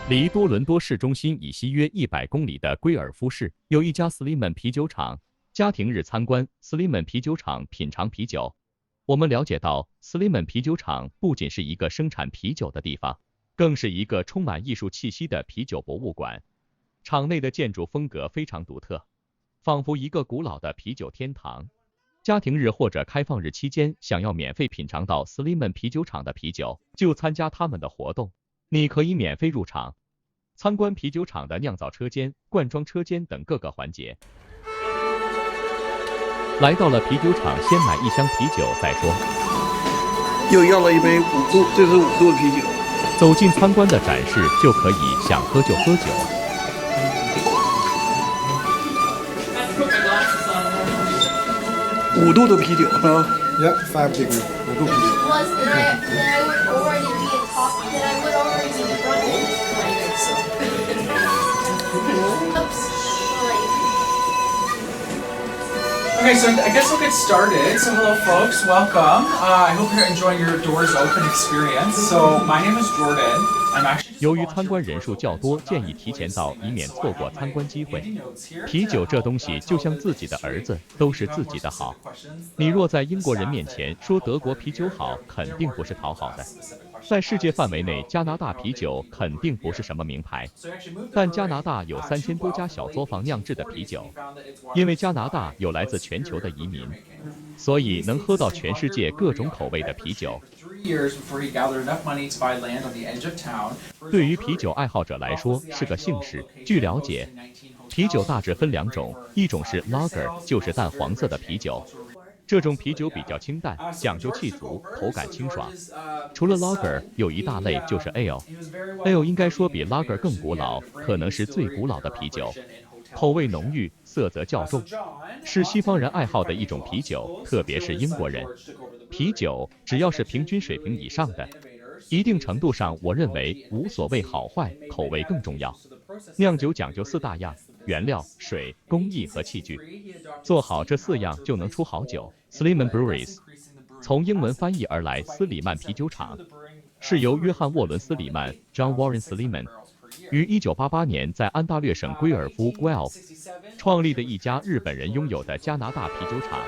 离多伦多市中心以西约100公里的圭尔夫市，有一家 SLEEMAN 啤酒厂。家庭日参观 SLEEMAN 啤酒厂品尝啤酒。我们了解到 ，SLEEMAN 啤酒厂不仅是一个生产啤酒的地方，更是一个充满艺术气息的啤酒博物馆。厂内的建筑风格非常独特，仿佛一个古老的啤酒天堂。家庭日或者开放日期间，想要免费品尝到 SLEEMAN 啤酒厂的啤酒，就参加他们的活动。你可以免费入场，参观啤酒厂的酿造车间、灌装车间等各个环节。来到了啤酒厂，先买一箱啤酒再说。又要了一杯5度，这是5度的啤酒。走进参观的展示，就可以想喝就喝酒。5度的啤酒啊 ，Yeah, 5 degree， 5度啤酒。Okay, so I guess we'll get started. So hello folks, welcome. I hope you're enjoying your doors open experience. So my name is Jordan. I'm actually 由于参观人数较多，建议提前到，以免错过参观机会。啤酒这东西就像自己的儿子，都是自己的好。你若在英国人面前说德国啤酒好，肯定不是讨好的。在世界范围内，加拿大啤酒肯定不是什么名牌，但加拿大有3000多家小作坊酿制的啤酒。因为加拿大有来自全球的移民，所以能喝到全世界各种口味的啤酒。对于啤酒爱好者来说是个幸事。据了解，啤酒大致分2种，一种是 lager， 就是淡黄色的啤酒。这种啤酒比较清淡，讲究气足，口感清爽。除了 lager， 有一大类就是 ale。ale 应该说比 lager 更古老，可能是最古老的啤酒，口味浓郁，色泽较重，是西方人爱好的一种啤酒，特别是英国人。啤酒只要是平均水平以上的，一定程度上我认为无所谓好坏，口味更重要。酿酒讲究4大样：原料、水、工艺和器具。做好这4样就能出好酒。SLEEMAN Breweries 从英文翻译而来，斯里曼啤酒厂是由约翰·沃伦·斯里曼 （John Warren Sleeman） 于1988年在安大略省圭尔夫 （Guelph） 创立的一家日本人拥有的加拿大啤酒厂。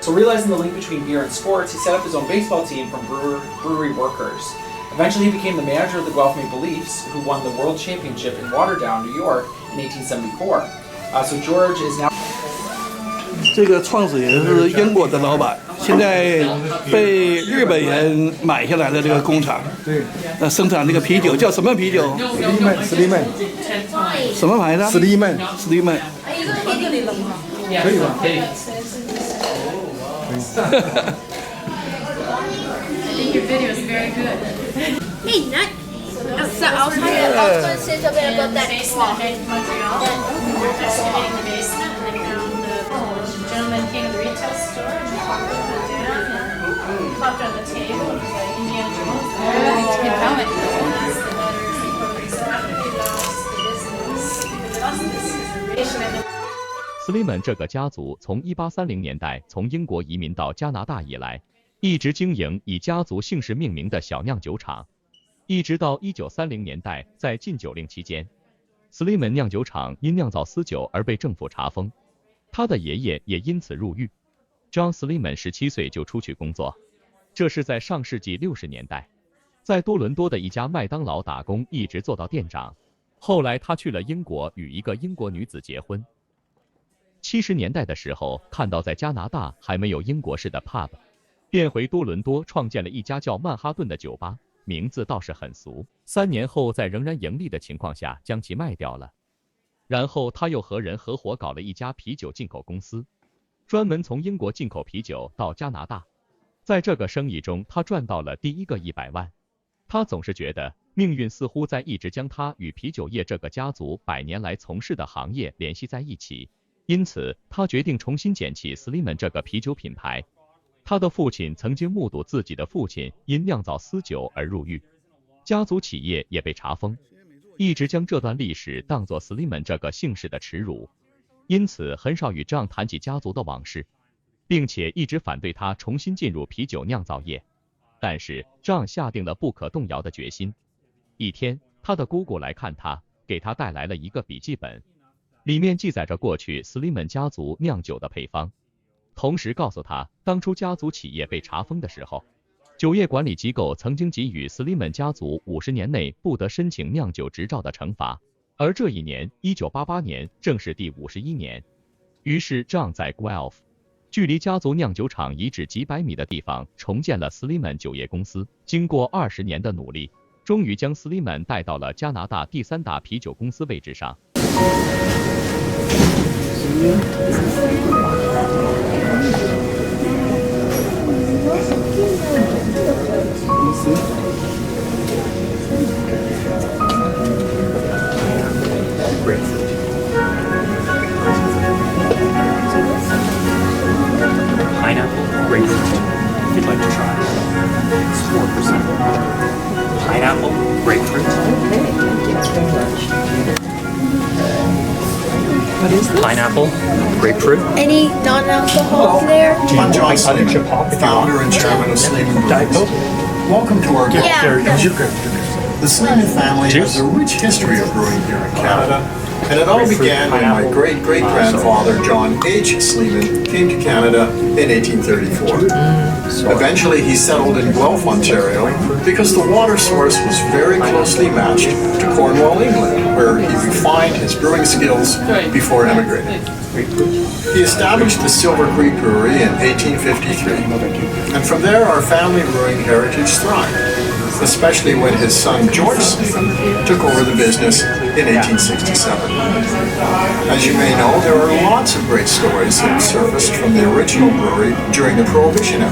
So realizing the link between beer and sports, he set up his own baseball team from brewery workers. Eventually, he became the manager of the Guelph Maple Leafs, who won the World Championship in Waterdown, New York, in 1874. So George is now. 这个创始人是英国的老板，现在被日本人买下来的这个工厂，对，生产这个啤酒叫什么啤酒 ？SLEEMAN， 什么牌子 ？SLEEMAN， 可以吧？可以。I think your video is very good. Hey, Nut. I'll say something about that. We're excavating the basement, and they found the gentleman came to the retail store and popped it popped on the table. It was like Indiana Jones. Good helmet. That's the letters. The corporates happily lost the business. They lost the business. SLEEMAN 这个家族从1830年代从英国移民到加拿大以来，一直经营以家族姓氏命名的小酿酒厂，一直到1930年代，在禁酒令期间 ，SLEEMAN 酿酒厂因酿造私酒而被政府查封，他的爷爷也因此入狱。John SLEEMAN 17岁就出去工作，这是在上世纪60年代，在多伦多的一家麦当劳打工，一直做到店长。后来他去了英国，与一个英国女子结婚。70年代的时候，看到在加拿大还没有英国式的 pub， 便回多伦多创建了一家叫曼哈顿的酒吧，名字倒是很俗。3年后，在仍然盈利的情况下将其卖掉了。然后他又和人合伙搞了一家啤酒进口公司，专门从英国进口啤酒到加拿大。在这个生意中，他赚到了第一个100万。他总是觉得命运似乎在一直将他与啤酒业这个家族100年来从事的行业联系在一起。因此，他决定重新捡起 SLEEMAN 这个啤酒品牌。他的父亲曾经目睹自己的父亲因酿造私酒而入狱，家族企业也被查封，一直将这段历史当作 SLEEMAN 这个姓氏的耻辱，因此很少与John谈起家族的往事，并且一直反对他重新进入啤酒酿造业。但是John下定了不可动摇的决心。一天，他的姑姑来看他，给他带来了一个笔记本，里面记载着过去 SLEEMAN 家族酿酒的配方，同时告诉他，当初家族企业被查封的时候，酒业管理机构曾经给予 SLEEMAN 家族50年内不得申请酿酒执照的惩罚，而这一年1988年正是第51年。于是 John 在 Guelph 距离家族酿酒厂遗址几百米的地方重建了 SLEEMAN 酒业公司，经过20年的努力，终于将 SLEEMAN 带到了加拿大第3大啤酒公司位置上。Pineapple grapefruit, if you'd like to try. It's 4%. Pineapple grapefruit. What is this? Pineapple grapefruit. Any non-alcohol there? I'm John Sleeman, founder and chairman of SLEEMAN Breweries. Welcome to our The SLEEMAN family has a rich history of brewing here in Canada, and it all began when my great-great-grandfather, John H. Sleeman, came to Canada in 1834. Eventually, he settled in Guelph, Ontario, because the water source was very closely matched to Cornwall, England, where he refined his brewing skills before emigrating. He established the Silver Creek Brewery in 1853, and from there our family brewing heritage thrived, especially when his son George Sleeman took over the business in 1867. As you may know, there are lots of great stories that surfaced from the original brewery during the Prohibition era.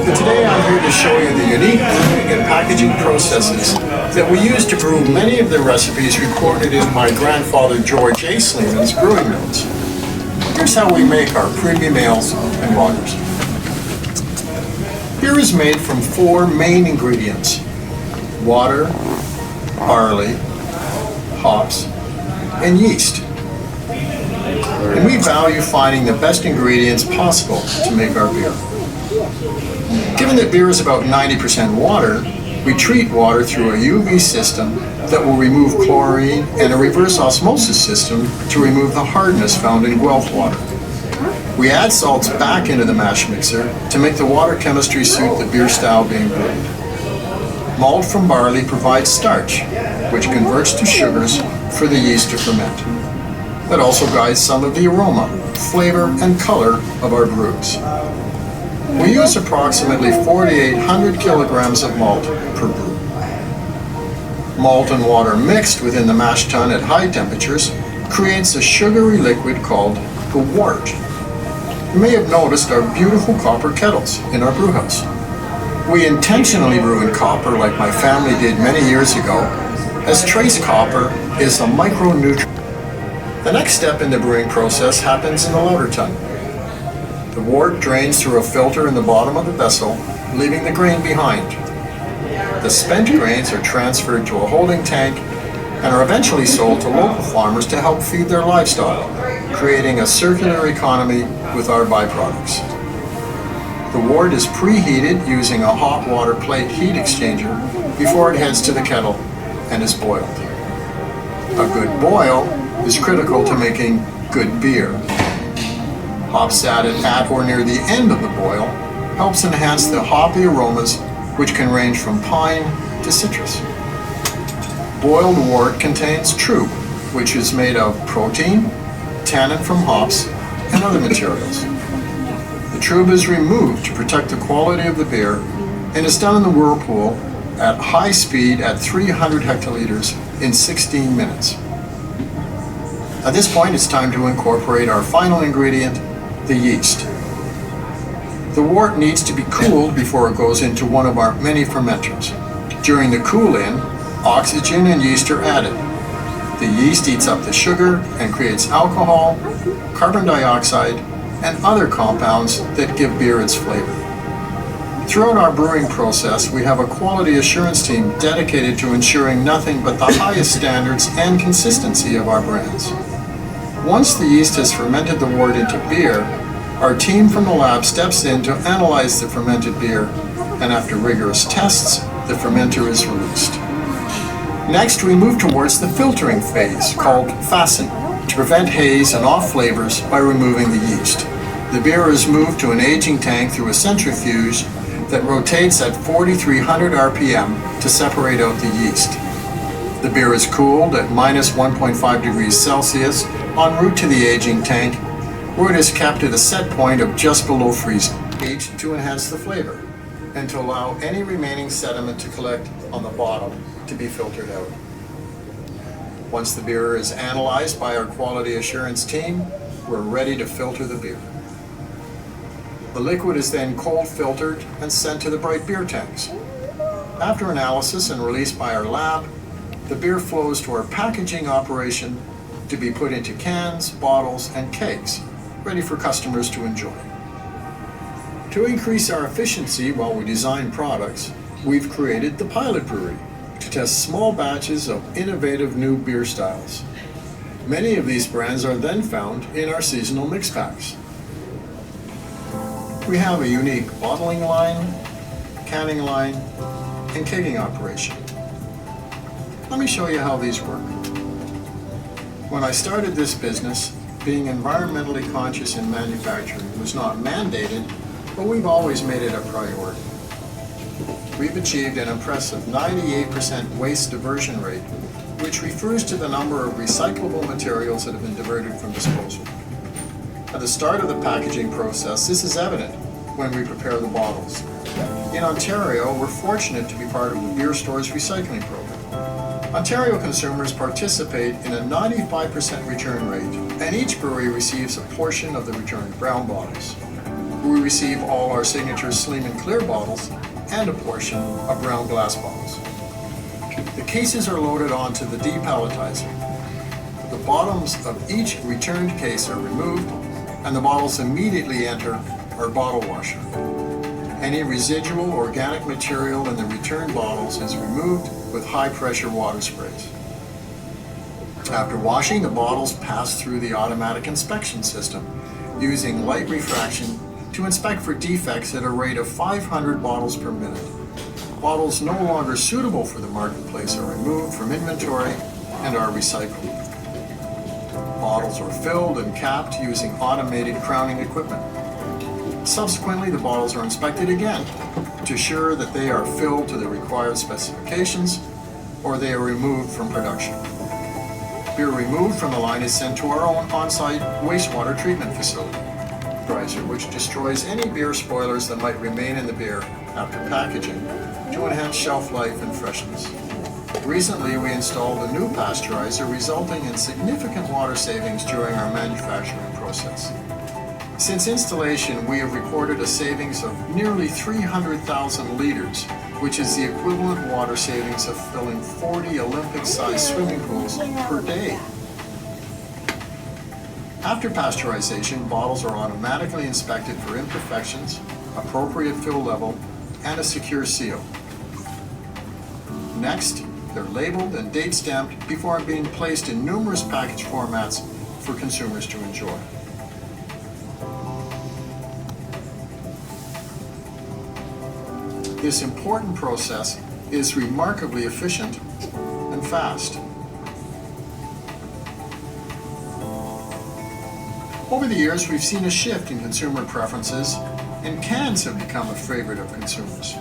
But today I'm here to show you the unique brewing and packaging processes that we use to brew many of the recipes recorded in my grandfather George A. Sleeman's brewing notes. Here's how we make our premium ales and lagers. Beer is made from 4 main ingredients: water, barley, hops, and yeast. And we value finding the best ingredients possible to make our beer. Given that beer is about 90% water, we treat water through a UV system that will remove chlorine and a reverse osmosis system to remove the hardness found in Guelph water. We add salts back into the mash mixer to make the water chemistry suit the beer style being brewed. Malt from barley provides starch, which converts to sugars for the yeast to ferment. That also guides some of the aroma, flavor, and color of our brews. We use approximately 4,800 kilograms of malt per brew. Malt and water mixed within the mash tun at high temperatures creates a sugary liquid called the wort. You may have noticed our beautiful copper kettles in our brewhouse. We intentionally brew in copper like my family did many years ago, as trace copper is a micronutrient. The next step in the brewing process happens in the lauter tun. The wort drains through a filter in the bottom of the vessel, leaving the grain behind. The spent grains are transferred to a holding tank and are eventually sold to local farmers to help feed their livestock, creating a circular economy with our byproducts. The wort is preheated using a hot water plate heat exchanger before it heads to the kettle and is boiled. A good boil is critical to making good beer. Hops added at or near the end of the boil helps enhance the hoppy aromas, which can range from pine to citrus. Boiled wort contains trub, which is made of protein, tannin from hops, and other materials. The trub is removed to protect the quality of the beer and is done in the whirlpool at high speed at 300 hectoliters in 16 minutes. At this point, it's time to incorporate our final ingredient, the yeast. The wort needs to be cooled before it goes into one of our many fermenters. During the cool-in, oxygen and yeast are added. The yeast eats up the sugar and creates alcohol, carbon dioxide, and other compounds that give beer its flavor. Throughout our brewing process, we have a quality assurance team dedicated to ensuring nothing but the highest standards and consistency of our brands. Once the yeast has fermented the wort into beer, our team from the lab steps in to analyze the fermented beer, and after rigorous tests, the fermenter is released. Next, we move towards the filtering phase, called fasten, to prevent haze and off flavors by removing the yeast. The beer is moved to an aging tank through a centrifuge that rotates at 4,300 RPM to separate out the yeast. The beer is cooled at minus 1.5 degrees Celsius en route to the aging tank, where it is kept at a set point of just below freezing, aged to enhance the flavor and to allow any remaining sediment to collect on the bottom to be filtered out. Once the beer is analyzed by our quality assurance team, we're ready to filter the beer. The liquid is then cold filtered and sent to the bright beer tanks. After analysis and released by our lab, the beer flows to our packaging operation to be put into cans, bottles, and kegs, ready for customers to enjoy. To increase our efficiency while we design products, we've created the pilot brewery to test small batches of innovative new beer styles. Many of these brands are then found in our seasonal mix packs. We have a unique bottling line, canning line, and kegging operation. Let me show you how these work. When I started this business, being environmentally conscious in manufacturing was not mandated, but we've always made it a priority. We've achieved an impressive 98% waste diversion rate, which refers to the number of recyclable materials that have been diverted from disposal. At the start of the packaging process, this is evident when we prepare the bottles. In Ontario, we're fortunate to be part of the Beer Store's recycling program. Ontario consumers participate in a 95% return rate, and each brewery receives a portion of the returned brown bottles. We receive all our signature SLEEMAN clear bottles and a portion of brown glass bottles. The cases are loaded onto the depalletizer. The bottoms of each returned case are removed, and the bottles immediately enter our bottle washer. Any residual organic material in the returned bottles is removed with high-pressure water sprays. After washing, the bottles pass through the automatic inspection system using light refraction to inspect for defects at a rate of 500 bottles per minute. Bottles no longer suitable for the marketplace are removed from inventory and are recycled. Bottles are filled and capped using automated crowning equipment. Subsequently, the bottles are inspected again to ensure that they are filled to the required specifications or they are removed from production. Beer removed from the line is sent to our own on-site wastewater treatment facility, which destroys any beer spoilers that might remain in the beer after packaging to enhance shelf life and freshness. Recently, we installed a new pasteurizer, resulting in significant water savings during our manufacturing process. Since installation, we have recorded a savings of nearly 300,000 liters, which is the equivalent water savings of filling 40 Olympic-sized swimming pools per day. After pasteurization, bottles are automatically inspected for imperfections, appropriate fill level, and a secure seal. Next, they're labeled and date stamped before being placed in numerous package formats for consumers to enjoy. This important process is remarkably efficient and fast. Over the years, we've seen a shift in consumer preferences, and cans have become a favorite of consumers.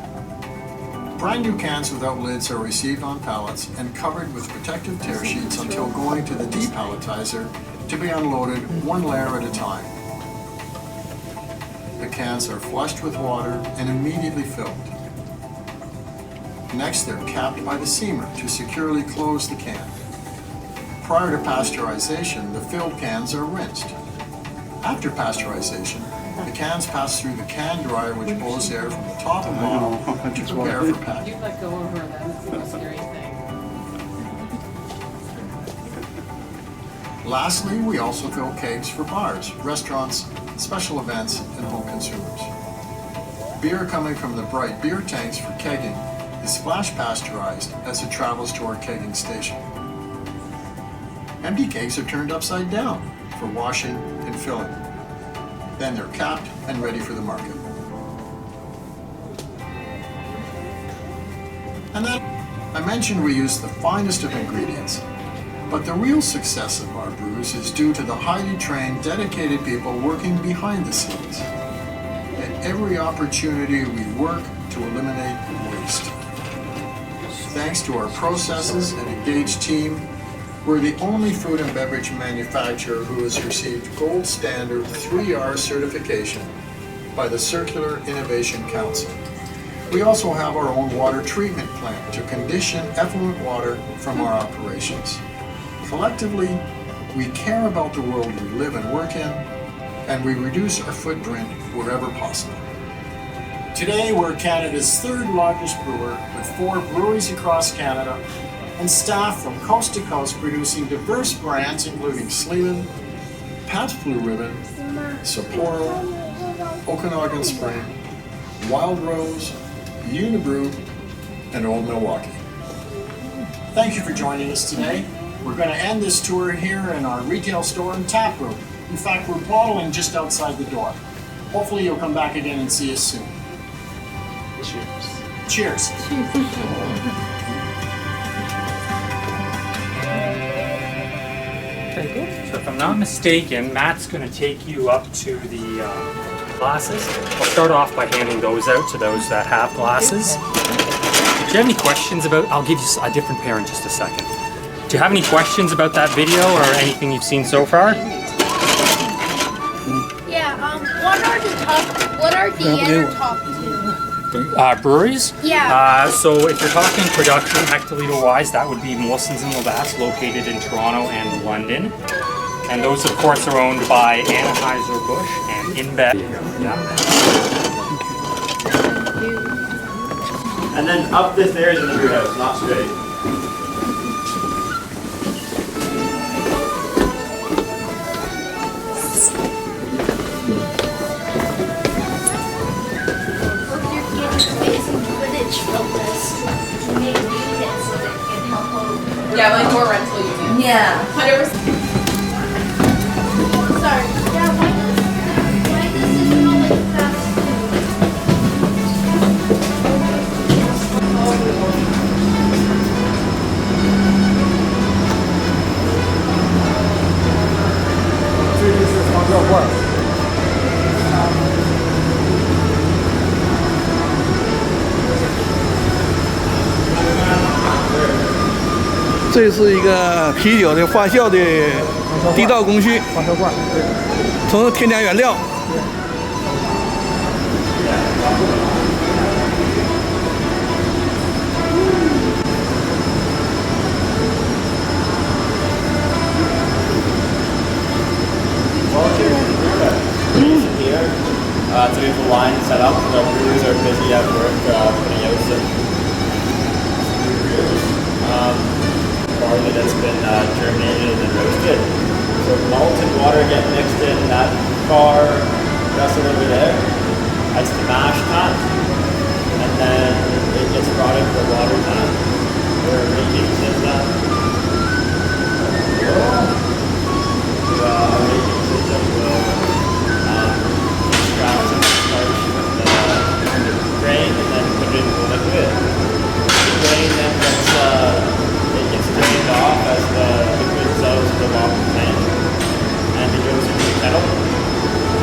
Brand new cans without lids are received on pallets and covered with protective tear sheets until going to the depalletizer to be unloaded one layer at a time. The cans are flushed with water and immediately filled. Next, they're capped by the seamer to securely close the can. Prior to pasteurization, the filled cans are rinsed. After pasteurization, the cans pass through the can dryer, which blows air from the top of the bottle to prepare for packing. You let go over that. It's the scary thing. Lastly, we also fill kegs for bars, restaurants, special events, and home consumers. Beer coming from the bright beer tanks for kegging is flash pasteurized as it travels to our kegging station. Empty kegs are turned upside down for washing and filling. Then they're capped and ready for the market. And I mentioned we use the finest of ingredients, but the real success of our brews is due to the highly trained, dedicated people working behind the scenes. At every opportunity, we work to eliminate waste. Thanks to our processes and engaged team, we're the only food and beverage manufacturer who has received gold standard 3R certification by the Circular Innovation Council. We also have our own water treatment plant to condition effluent water from our operations. Collectively, we care about the world we live and work in, and we reduce our footprint wherever possible. Today, we're Canada's third largest brewer with 4 breweries across Canada and staff from coast to coast producing diverse brands including SLEEMAN, Pabst Blue Ribbon, Sapporo, Okanagan Spring, Wild Rose, Unibrew, and Old Milwaukee. Thank you for joining us today. We're going to end this tour here in our retail store and tap room. In fact, we're bottling just outside the door. Hopefully you'll come back again and see us soon. Cheers. Cheers. Very good. So if I'm not mistaken, Matt's going to take you up to the glasses. I'll start off by handing those out to those that have glasses. Do you have any questions about, I'll give you a different pair in just a second. Do you have any questions about that video or anything you've seen so far? Yeah, what are the other top 2? Breweries? Yeah. So if you're talking production, hectoliter-wise, that would be Molson's and Labatt's, located in Toronto and London. And those, of course, are owned by Anheuser-Busch and InBev. Yeah. And then up the stairs in the brew house, not straight. Yeah, like more rental units. Yeah. 100%. Sorry. Yeah, why does this smell like fast What? 这是一个啤酒的发酵的地道工序，发酵罐，从添加原料。So we have the line set up. The brewers are busy at work putting out some new brews. Barley that's been germinated and roasted. So malt and water get mixed in that far vessel over there. That's the mash tap. And then it gets brought into the water tap. Where raking is that. The raking system will extract some starch from the grain and then put it into the liquid. The grain then gets drained off as the liquid settles to the bottom of the tank, and it goes into the kettle.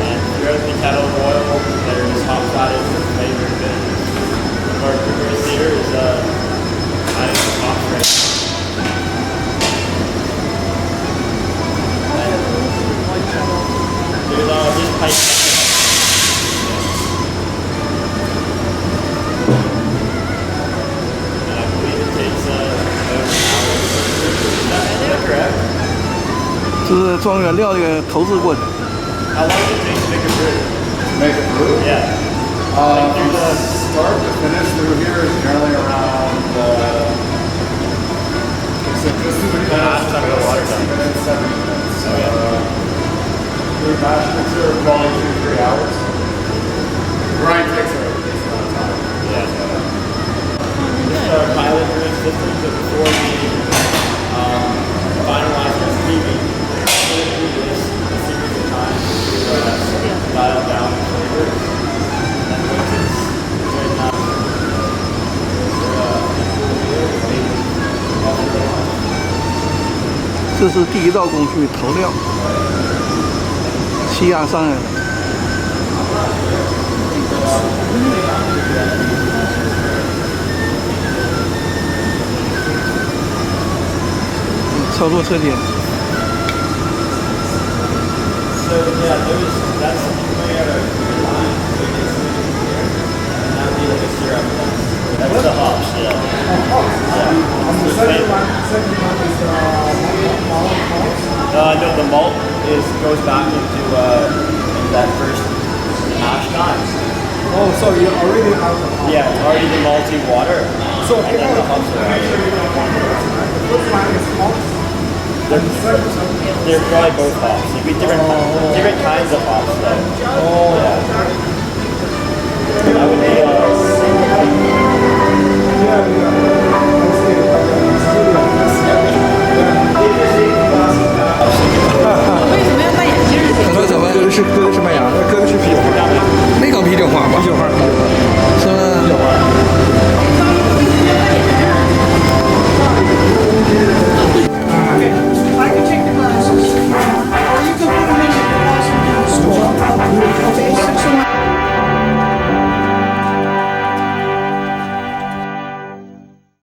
And throughout the kettle boil, there's hop added for flavor and bitterness. One of our brewers here is adding some hops right now. There's just pipe. Correct. 这是装原料的投制过程。 How long does it take to make a brew? Make a brew? Yeah. From the start to finish through here is generally around, this is the Last time we got 60 minutes, 70 minutes. Oh, yeah. The mash mixer probably 2-3 hours. Grind takes a decent amount of time. Yeah. This is our pilot brewing system, so before we finalize our recipe, we'll do this a series of times to dial down the flavors. And then once it's good enough, we'll do a 这是第一道工序投料，气压上来了。操作侧点。So yeah, that's where and that would be like a syrup. That's the hops, yeah. And the second one is malt. No, the malt goes back into that first mash time. Oh, so you already have the malt. Yeah, it's already the malty water. So and then the hops are added. The first one is malt. They're probably both hops. It'd be different kinds of hops though. Oh. Yeah. That would be Yeah.